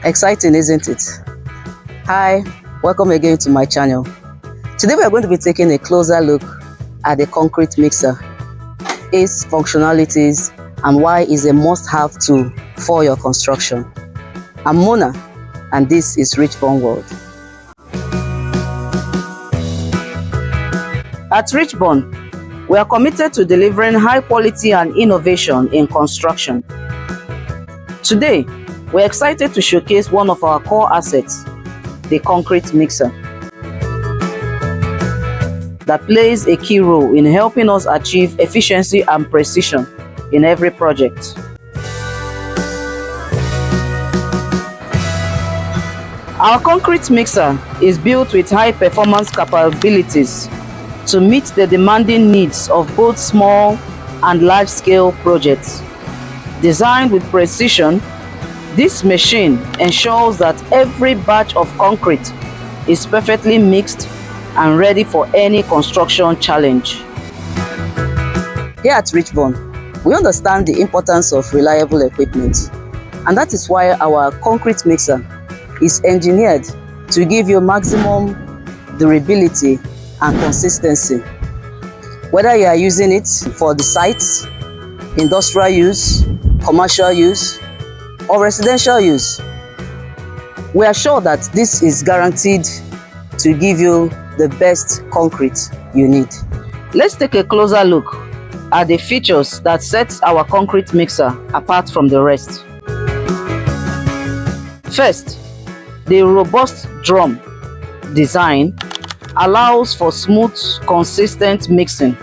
Exciting, isn't it? Hi, welcome again to my channel. Today we are going to be taking a closer look at the concrete mixer, its functionalities, and why it's a must-have tool for your construction. I'm Mona, and this is Richborn World. At Richborn, we are committed to delivering high quality and innovation in construction. Today, we're excited to showcase one of our core assets, the concrete mixer, that plays a key role in helping us achieve efficiency and precision in every project. Our concrete mixer is built with high performance capabilities to meet the demanding needs of both small and large-scale projects. Designed with precision, this machine ensures that every batch of concrete is perfectly mixed and ready for any construction challenge. Here at Richborn, we understand the importance of reliable equipment, and that is why our concrete mixer is engineered to give you maximum durability and consistency. Whether you are using it for the sites, industrial use, commercial use, or residential use, we are sure that this is guaranteed to give you the best concrete you need. Let's take a closer look at the features that sets our concrete mixer apart from the rest. First, the robust drum design allows for smooth, consistent mixing,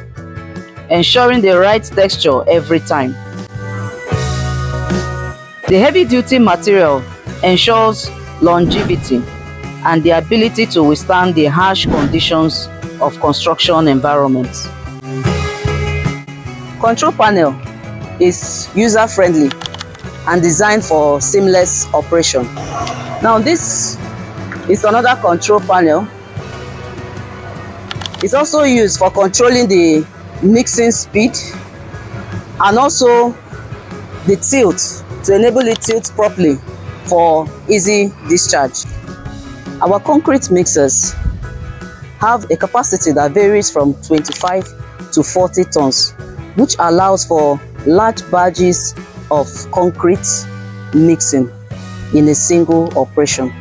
ensuring the right texture every time. The heavy-duty material ensures longevity and the ability to withstand the harsh conditions of construction environments. Control panel is user-friendly and designed for seamless operation. Now this is another control panel. It's also used for controlling the mixing speed and also the tilt, to enable it to tilt properly for easy discharge. Our concrete mixers have a capacity that varies from 25 to 40 tons, which allows for large batches of concrete mixing in a single operation.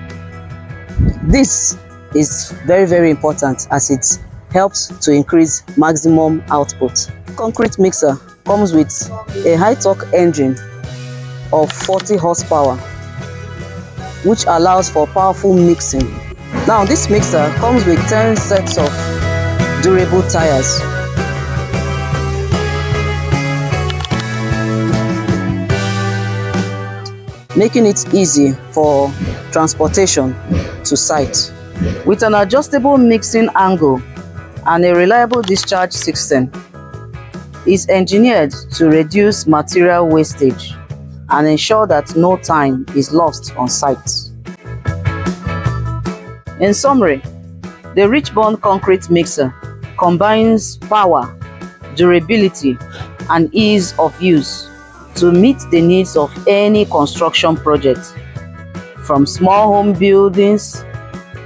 This is very important as it helps to increase maximum output. Concrete mixer comes with a high torque engine of 40 horsepower, which allows for powerful mixing. Now this mixer comes with 10 sets of durable tires. Making it easy for transportation to site. With an adjustable mixing angle and a reliable discharge system, it's engineered to reduce material wastage and ensure that no time is lost on site. In summary, the Richborn concrete mixer combines power, durability, and ease of use to meet the needs of any construction project, from small home buildings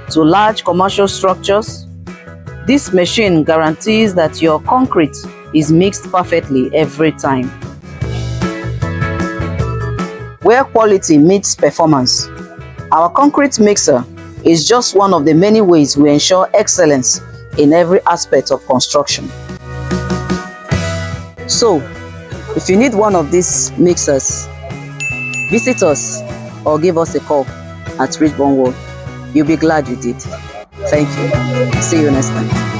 to large commercial structures. This machine guarantees that your concrete is mixed perfectly every time. Where quality meets performance, our concrete mixer is just one of the many ways we ensure excellence in every aspect of construction. So, if you need one of these mixers, visit us or give us a call at Richborn World. You'll be glad you did. Thank you. See you next time.